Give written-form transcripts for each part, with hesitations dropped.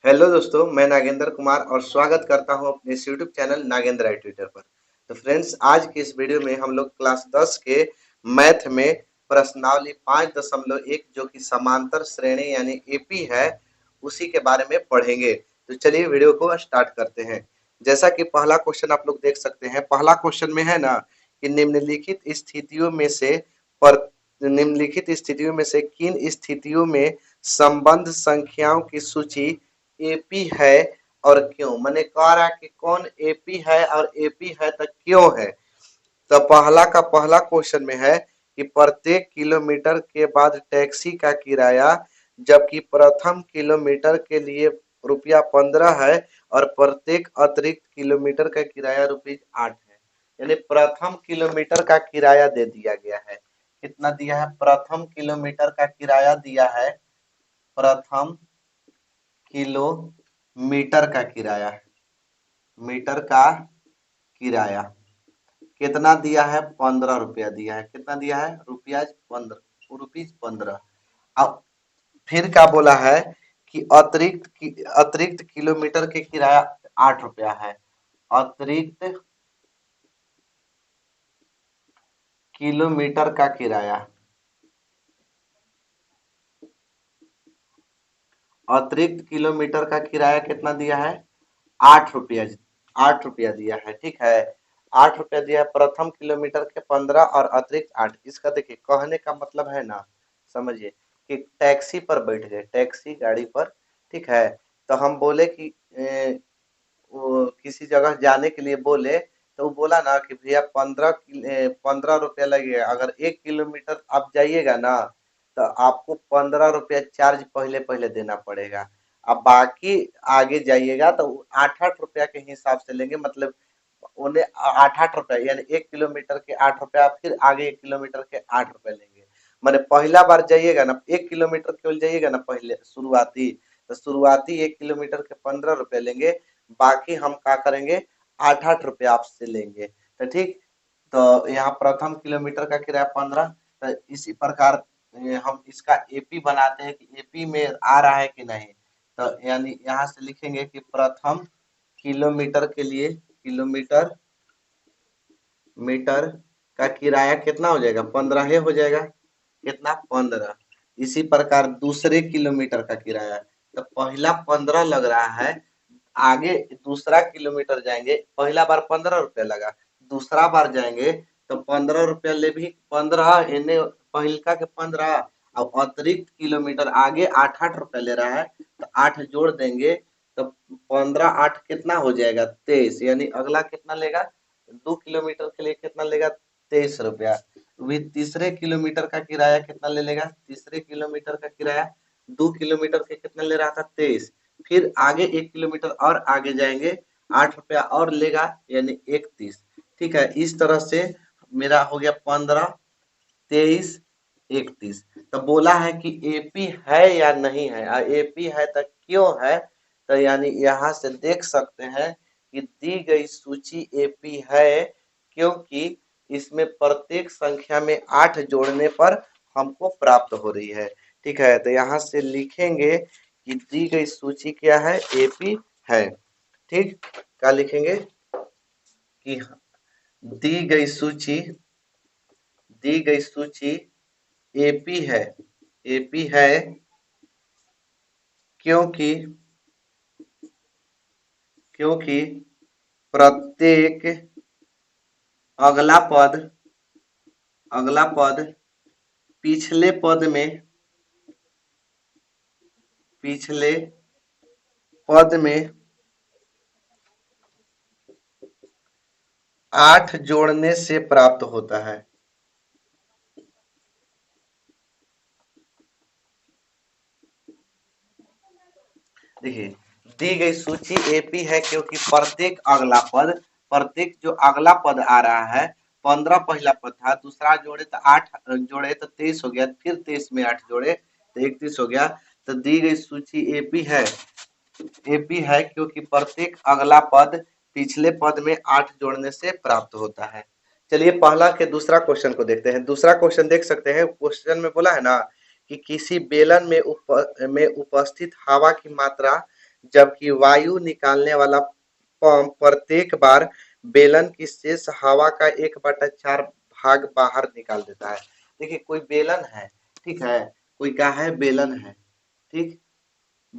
Hello दोस्तों, मैं नागेंद्र कुमार और स्वागत करता हूं अपने इस यूट्यूब चैनल नागेंद्र आई ट्विटर पर। तो फ्रेंड्स, आज की इस वीडियो में हम लोग क्लास 10 के मैथ में प्रश्नावली 5.1 जो कि समांतर श्रेणी यानी एपी है, उसी के बारे में पढ़ेंगे। तो चलिए वीडियो को स्टार्ट करते हैं। जैसा कि पहला क्वेश्चन आप लोग देख सकते हैं, पहला क्वेश्चन में है ना कि पर निम्नलिखित स्थितियों में से किन स्थितियों में संबंध संख्याओं की सूची एपी है और क्यों। मैंने कह रहा कि कौन एपी है और एपी है तो क्यों है। तो पहला का पहला क्वेश्चन में है कि प्रत्येक किलोमीटर के बाद टैक्सी का किराया जबकि प्रथम किलोमीटर के लिए ₹15 है और प्रत्येक अतिरिक्त किलोमीटर का किराया ₹8 है। यानी प्रथम किलोमीटर का किराया दे दिया गया है। कितना दिया है? प्रथम किलोमीटर का किराया दिया है। प्रथम किलोमीटर का किराया, मीटर का किराया कितना दिया है? ₹15 दिया है। कितना दिया है? ₹15। अब फिर क्या बोला है कि अतिरिक्त किलोमीटर के किराया ₹8 है। अतिरिक्त किलोमीटर का किराया, अतिरिक्त किलोमीटर का किराया कितना दिया है? ₹8। ₹8 दिया है, ठीक है। ₹8 दिया है। प्रथम किलोमीटर के 15 और अतिरिक्त 8। इसका देखिए कहने का मतलब है ना, समझिए कि टैक्सी पर बैठ गए, टैक्सी गाड़ी पर, ठीक है। तो हम बोले कि वो किसी जगह जाने के लिए बोले, तो वो बोला ना कि भैया 15 रुपया लगेगा। अगर 1 किलोमीटर आप जाइएगा ना तो आपको ₹15 चार्ज पहले पहले देना पड़ेगा। अब बाकी आगे जाइएगा तो ₹8 के हिसाब से लेंगे। मतलब उन्हें ₹8 यानी 1 किलोमीटर के ₹8, फिर आगे 1 किलोमीटर के ₹8 लेंगे। मैंने पहला बार जाइएगा ना, 1 किलोमीटर केवल जाइएगा ना पहले शुरुआती, तो शुरुआती 1 किलोमीटर के ₹15 लेंगे। बाकी हम क्या करेंगे? ₹8 आपसे लेंगे। तो ठीक, तो यहाँ प्रथम किलोमीटर का किराया 15। तो इसी प्रकार हम इसका एपी बनाते हैं कि एपी में आ रहा है कि नहीं। तो यानी यहाँ से लिखेंगे कि प्रथम किलोमीटर के लिए किलोमीटर मीटर का किराया कितना हो जाएगा? 15 हो जाएगा। कितना? 15। इसी प्रकार दूसरे किलोमीटर का किराया, तो पहला 15 लग रहा है। आगे दूसरा किलोमीटर जाएंगे, पहला बार ₹15 लगा, दूसरा बार जाएंगे तो ₹15 ले भी 15 इन्हें पहिलका के 15 और अतिरिक्त किलोमीटर आगे ₹8 ले रहा है तो 8 जोड़ देंगे तो 15 8 कितना हो जाएगा? 23। यानी अगला कितना लेगा? 2 किलोमीटर के लिए कितना लेगा? ₹23। वही तीसरे किलोमीटर का किराया कितना ले लेगा? तीसरे किलोमीटर का किराया 2 किलोमीटर के कितना ले रहा था? 23। फिर आगे 1 किलोमीटर और आगे जाएंगे, ₹8 और लेगा यानी 31। ठीक है, इस तरह से मेरा हो गया 15, 23, 31। तो बोला है कि एपी है या नहीं है, एपी है तो क्यों है। तो यानी यहाँ से देख सकते हैं कि दी गई सूची एपी है क्योंकि इसमें प्रत्येक संख्या में 8 जोड़ने पर हमको प्राप्त हो रही है। ठीक है, तो यहाँ से लिखेंगे कि दी गई सूची क्या है? एपी है। ठीक, क्या लिखेंगे कि दी गई सूची एपी है। एपी है क्योंकि क्योंकि प्रत्येक अगला पद पिछले पद में पिछले पद में 8 जोड़ने से प्राप्त होता है। देखिए, दी गई सूची एपी है क्योंकि प्रत्येक जो अगला पद आ रहा है, 15 पहला पद था, दूसरा जोड़े तो 8 जोड़े तो 23 हो गया, फिर 23 में 8 जोड़े तो 31 हो गया। तो दी गई सूची एपी है क्योंकि प्रत्येक अगला पद पिछले पद में 8 जोड़ने से प्राप्त होता है। चलिए पहला के दूसरा क्वेश्चन को देखते हैं। दूसरा क्वेश्चन देख सकते हैं, क्वेश्चन में बोला है ना कि किसी बेलन में उपस्थित हवा की मात्रा जबकि वायु निकालने वाला पंप प्रत्येक बार बेलन की शेष हवा का 1/4 भाग बाहर निकाल देता है। देखिए कोई बेलन है, ठीक है, कोई क्या है, बेलन है, ठीक,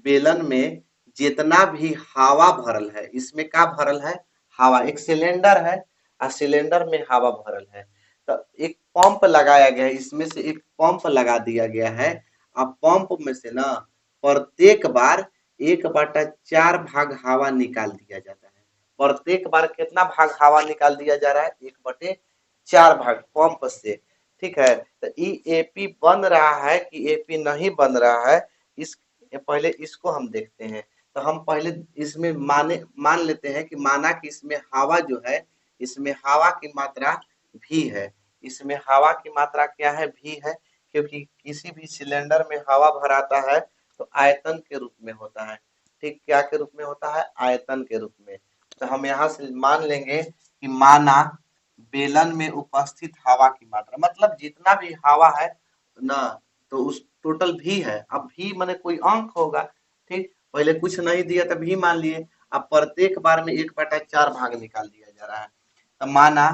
बेलन में जितना भी हवा भरल है, इसमें क्या भरल है, हवा, एक सिलेंडर है और सिलेंडर में हवा भरल है, तो एक पंप लगाया गया है, इसमें से एक पंप लगा दिया गया है। अब पंप में से ना प्रत्येक बार 1/4 भाग हवा निकाल दिया जाता है। प्रत्येक बार कितना भाग हवा निकाल दिया जा रहा है, 1/4 भाग पंप से, ठीक है। तो ई एपी बन रहा है कि एपी नहीं बन रहा है, इस पहले इसको हम देखते हैं। तो हम पहले इसमें मान लेते हैं कि माना कि इसमें हवा जो है, इसमें हवा की मात्रा भी है, इसमें हवा की मात्रा क्या है, भी है, क्योंकि किसी भी सिलेंडर में हवा भराता है तो आयतन के रूप में होता है, ठीक, क्या के रूप में होता है, आयतन के रूप में। तो हम यहाँ से मान लेंगे कि माना बेलन में उपस्थित हवा की मात्रा, मतलब जितना भी हवा है ना, तो उस टोटल भी है। अब भी माने कोई अंक होगा, ठीक, पहले कुछ नहीं दिया तो भी मान लिए। अब प्रत्येक बार में 1/4 भाग निकाल दिया जा रहा है। तो माना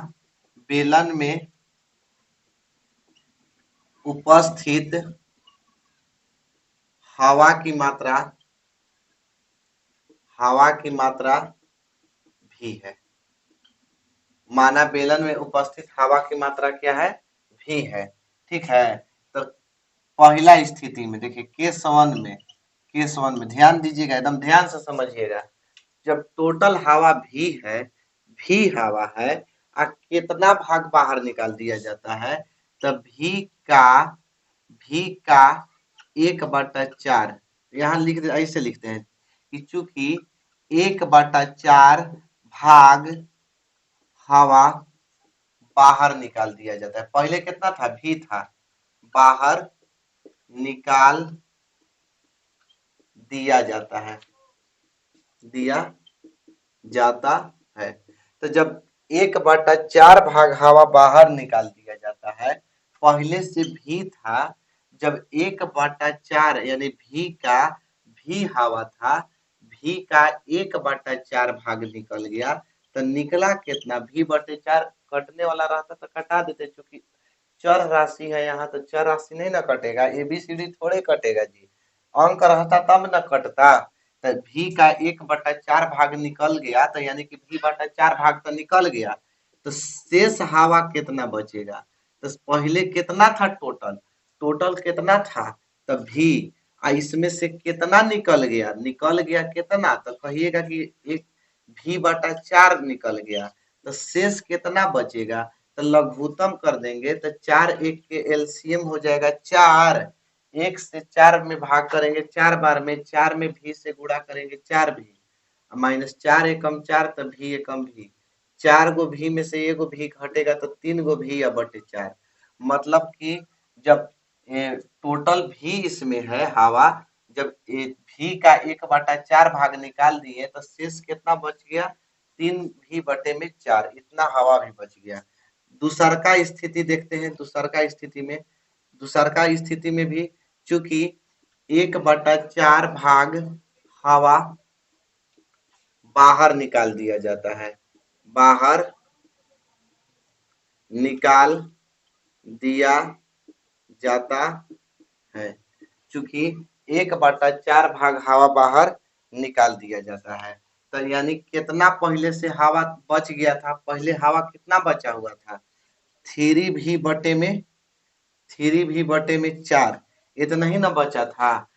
बेलन में उपस्थित हवा की मात्रा, हवा की मात्रा भी है, माना बेलन में उपस्थित हवा की मात्रा क्या है, भी है, ठीक है। तो पहला स्थिति में देखिए केस वन में ध्यान दीजिएगा, एकदम ध्यान से समझिएगा। जब टोटल हवा भी हवा है और कितना भाग बाहर निकाल दिया जाता है, तब भी का 1/4, यहाँ लिख दे, ऐसे लिखते हैं कि चूंकि 1/4 भाग हवा बाहर निकाल दिया जाता है, पहले कितना था, भी था, बाहर निकाल दिया जाता है, दिया जाता है। तो जब 1/4 भाग हवा बाहर निकाल दिया जाता है, पहले से भी था, जब 1/4 यानी भी हवा था, भी का 1/4 भाग निकल गया, तो निकला कितना, v/4, कटने वाला रहता तो कटा देते, चूंकि चर राशि है यहाँ, तो चर राशि नहीं ना कटेगा, एबीसीडी थोड़े कटेगा जी, अंक रहता तब न कटता। तो भी का 1/4 भाग निकल गया, तो यानी कि v/4 भाग तो निकल गया, तो शेष हवा कितना बचेगा, तो पहले कितना था, टोटल कितना था, तो भी, इसमें से कितना निकल गया कितना, तो कहिएगा कि एक v/4 निकल गया, तो शेष कितना बचेगा, तो लघुत्तम कर देंगे, तो 4 1 के एलसीएम हो जाएगा 4, 1 से 4 में भाग करेंगे 4 बार में, 4 में भी से गुणा करेंगे 4 भी, -4 एकम 4, तो भी एकम भी, 4 गो भी में से एगो भी घटेगा तो 3 गो भी या बटे 4, मतलब कि जब टोटल भी इसमें है हवा, जब भी का 1/4 भाग निकाल दिए तो शेष कितना बच गया, 3 भी बटे में 4, इतना हवा भी बच गया। दूसरका स्थिति देखते हैं, दूसरका स्थिति में भी चूंकि 1/4 भाग हवा बाहर निकाल दिया जाता है, बाहर निकाल दिया जाता है, चूंकि 1/4 भाग हवा बाहर निकाल दिया जाता है, तो यानी कितना पहले से हवा बच गया था, पहले हवा कितना बचा हुआ था, 3v/4, इतना ही ना बचा था।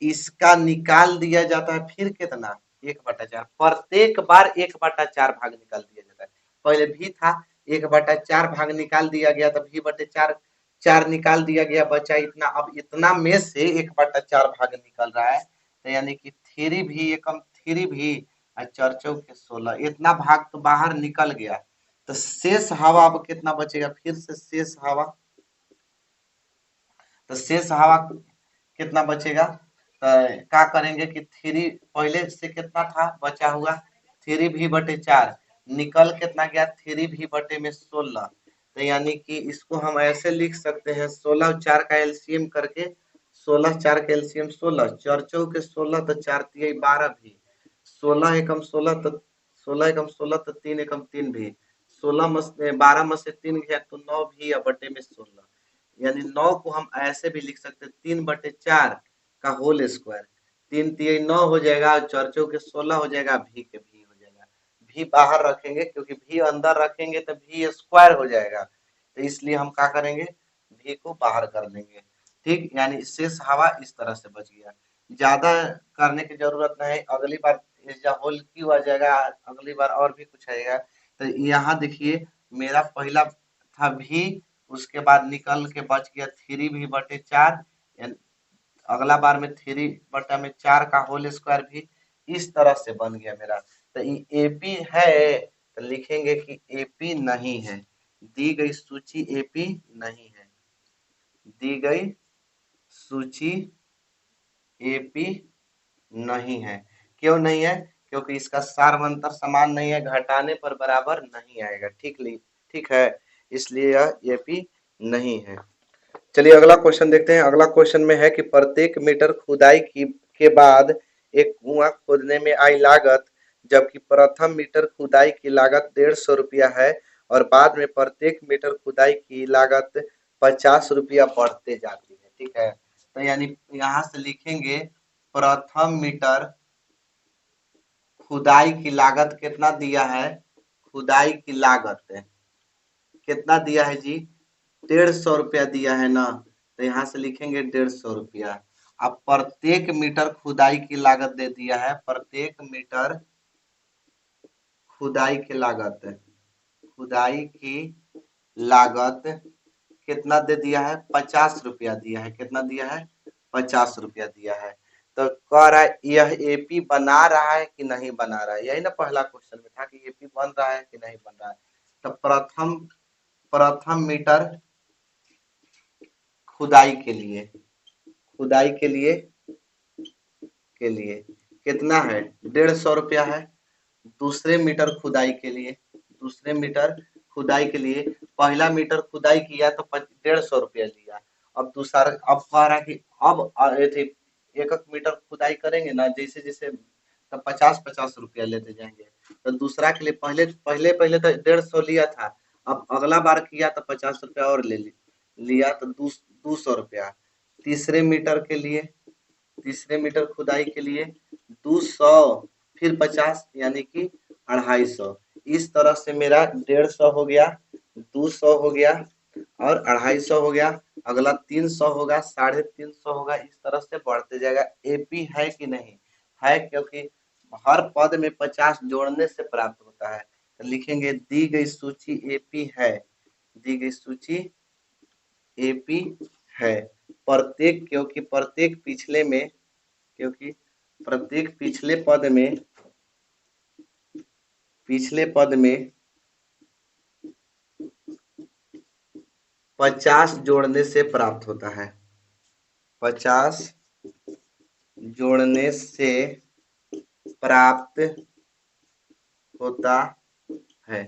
इसका निकाल दिया जाता है फिर कितना, 1/4, प्रत्येक बार 1/4 भाग निकाल दिया जाता है, पहले भी था 1/4 भाग निकाल दिया गया, तो v/4 4 निकाल दिया गया, बचा इतना, अब इतना में से 1/4 भाग निकल रहा है, तो यानी कि 3v एकम 3v और 4 चौके 16, इतना भाग तो बाहर निकल गया, तो शेष हवा अब कितना बचेगा, फिर से शेष हवा, तो शेष हवा कितना बचेगा, तो क्या करेंगे कि 3 पहले से कितना था बचा हुआ, 3v/4, निकल कितना गया, 3v में 16, तो यानी कि इसको हम ऐसे लिख सकते हैं, 16 और 4 का एलसीएम करके 16 4 के एलसीएम 16, चार चौके 16 तो 4 तिया 12 भी, 16 एकम 16 तो 16 एकम 16 तो 3 एकम 3 भी, 16 में से 12 में से 3 गया तो 9 भी या बटे में 16, यानी 9 को हम ऐसे भी लिख सकते हैं 3/4 का होल स्क्वायर, 3 तिया 9 हो जाएगा और चार चौके 16 हो जाएगा, भी के भी हो जाएगा, भी बाहर रखेंगे क्योंकि भी अंदर रखेंगे तो भी स्क्वायर हो जाएगा, तो इसलिए हम क्या करेंगे, भी को बाहर कर देंगे। ठीक, यानी शेष हवा इस तरह से बच गया। ज्यादा करने की जरूरत नहीं, अगली बार होल क्यों आ जाएगा, अगली बार और भी कुछ आएगा। तो यहाँ देखिए मेरा पहला था भी, उसके बाद निकल के बच गया 3v/4, अगला बार में 3/4 का होल स्क्वायर भी, इस तरह से बन गया मेरा। तो ये एपी है तो लिखेंगे कि एपी नहीं है, दी गई सूची एपी नहीं है, दी गई सूची एपी नहीं है। क्यों नहीं है, क्योंकि इसका सार्वंतर समान नहीं है, घटाने पर बराबर नहीं आएगा। ठीक है, इसलिए यह एपी नहीं है। चलिए अगला क्वेश्चन देखते हैं। अगला क्वेश्चन में है कि प्रत्येक मीटर खुदाई की के बाद एक कुआं खोदने में आई लागत, जबकि प्रथम मीटर खुदाई की लागत 150 रुपया है और बाद में प्रत्येक मीटर खुदाई की लागत 50 रुपया बढ़ते जाती है। ठीक है, तो यानी यहाँ से लिखेंगे प्रथम मीटर खुदाई की लागत कितना दिया है, खुदाई की लागत कितना दिया है जी, 150 रुपया दिया है ना, तो यहाँ से लिखेंगे 150 रुपया। अब प्रत्येक मीटर खुदाई की लागत दे दिया है, प्रत्येक मीटर खुदाई की लागत, खुदाई की लागत कितना दे दिया है, 50 रुपया दिया है। कितना दिया है, 50 रुपया दिया है। तो कह रहा है यह एपी बना रहा है कि नहीं बना रहा है, यही ना पहला क्वेश्चन में था कि एपी बन रहा है कि नहीं बन रहा है। तो प्रथम प्रथम मीटर खुदाई के लिए, खुदाई के लिए कितना है, 150 रुपया है। दूसरे मीटर खुदाई के लिए, दूसरे मीटर खुदाई के लिए पहला मीटर खुदाई किया तो 150 रुपया लिया। अब दूसरा, अब कह रहा है कि अब एक एक मीटर खुदाई करेंगे ना, जैसे जैसे तो 50-50 रुपया लेते जाएंगे। तो दूसरा के लिए पहले पहले पहले तो 150 लिया था, अब अगला बार किया तो 50 रुपया और लिया तो 200 रुपया। तीसरे मीटर के लिए, तीसरे मीटर खुदाई के लिए 200, फिर 50 यानी कि 250। इस तरह से मेरा 150 हो गया, 200 हो गया और 250 हो गया। अगला 300 होगा, 350 होगा, इस तरह से बढ़ते जाएगा। एपी है कि नहीं है, क्योंकि हर पद में 50 जोड़ने से प्राप्त होता है। तो लिखेंगे दी गई सूची एपी है, दी गई सूची एपी है। प्रत्येक, क्योंकि प्रत्येक पिछले में, क्योंकि प्रत्येक पिछले पद में, पिछले पद में 50 जोड़ने से प्राप्त होता है, 50 जोड़ने से प्राप्त होता है।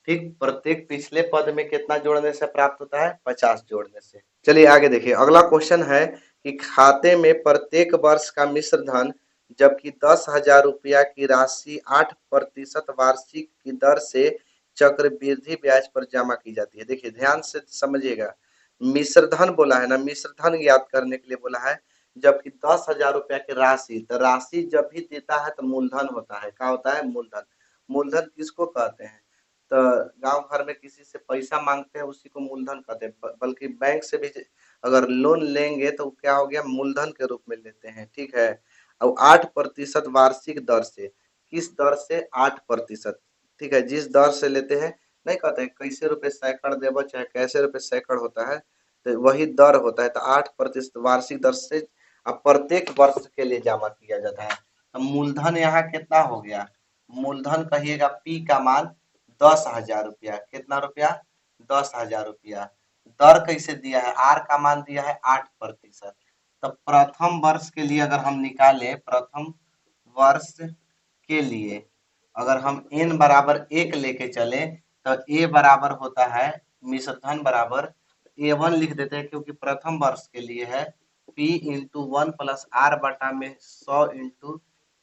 ठीक, प्रत्येक पिछले पद में कितना जोड़ने से प्राप्त होता है, 50 जोड़ने से। चलिए आगे देखिए। अगला क्वेश्चन है कि खाते में प्रत्येक वर्ष का मिश्र धन, जबकि 10,000 रुपया की राशि 8% वार्षिक की दर से चक्रवृद्धि ब्याज पर जमा की जाती है। देखिए ध्यान से समझिएगा, मिश्र धन बोला है ना, मिश्र धन ज्ञात करने के लिए बोला है। जबकि 10,000 रुपया की राशि, तो राशि जब भी देता है तो मूलधन होता है। क्या होता है, मूलधन। मूलधन किसको कहते हैं, तो गांव घर में किसी से पैसा मांगते हैं उसी को मूलधन कहते हैं। बल्कि बैंक से भी अगर लोन लेंगे तो क्या हो गया, मूलधन के रूप में लेते हैं। ठीक है, अब 8% वार्षिक दर से, किस दर से, 8%। ठीक है, जिस दर से लेते हैं, नहीं कहते हैं कैसे रुपए सैकड़ देबो चाहे कैसे रुपए सैकड़ होता है, तो वही दर होता है। तो 8% वार्षिक दर से अब प्रत्येक वर्ष के लिए जमा किया जाता है। तो मूलधन यहाँ कितना हो गया, मूलधन कहिएगा पी का मान 10,000 रुपया। कितना रुपया, 10,000 रुपया। दर कैसे दिया है, आर का मान दिया है 8%। तो प्रथम वर्ष के लिए अगर हम निकाले, प्रथम वर्ष के लिए अगर हम n बराबर 1 लेके चले तो a बराबर होता है, मिश्र धन बराबर A1 लिख देते हैं क्योंकि प्रथम वर्ष के लिए है, P इंटू 1+R/100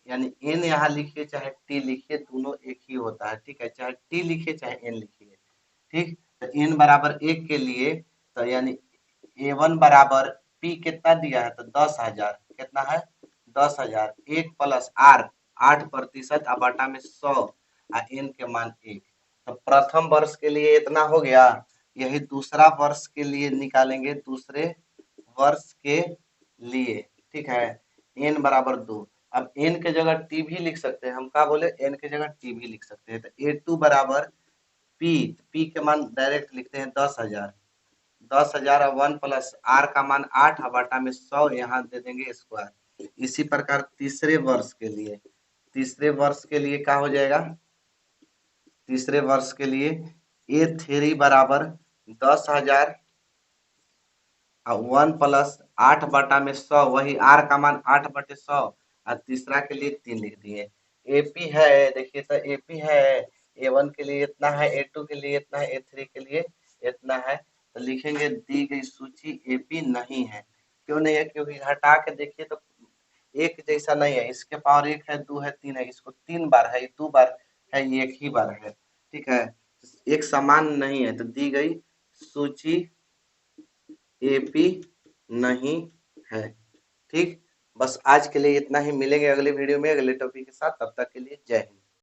यानी n यहाँ लिखिए चाहे t लिखिए दोनों एक ही होता है, ठीक है, चाहे t लिखिए चाहे n लिखिए, ठीक। तो n बराबर 1 के लिए तो यानी A1 बराबर P कितना दिया है तो 10,000, कितना है 10,000, 1+R 8% अब बटा में 100 और n के मान 1। तो प्रथम वर्ष के लिए इतना हो गया। यही दूसरा वर्ष के लिए निकालेंगे, दूसरे वर्ष के लिए, ठीक है, n बराबर 2। अब n के जगह t भी लिख सकते हैं, हम क्या बोले n के जगह t भी लिख सकते हैं। तो A2 बराबर p के मान डायरेक्ट लिखते हैं 10,000, 10,000 और 1+R का मान 8 बटा में 100 यहाँ दे देंगे स्क्वायर। इसी प्रकार तीसरे वर्ष के लिए, तीसरे वर्ष के लिए क्या हो जाएगा, तीसरे वर्ष के लिए A3 बराबर 10,000 और 1+8 बटा में 100, वही R का मान 8/100 और तीसरा के लिए 3 लिख दिए। AP है, देखिए तो AP है, A1 के लिए इतना है, A2 के लिए इतना है, A3 के लिए इतना है। तो लिखेंगे दी गई सूची AP नहीं है। क्यों नहीं है, क्योंकि हटा के देखिए तो एक जैसा नहीं है, इसके पावर 1 है, 2 है, 3 है, इसको 3 बार है, 2 बार है, ये 1 ही बार है, ठीक है, एक समान नहीं है। तो दी गई सूची AP नहीं है, ठीक। बस आज के लिए इतना ही, मिलेंगे अगले वीडियो में अगले टॉपिक के साथ, तब तक के लिए जय हिंद।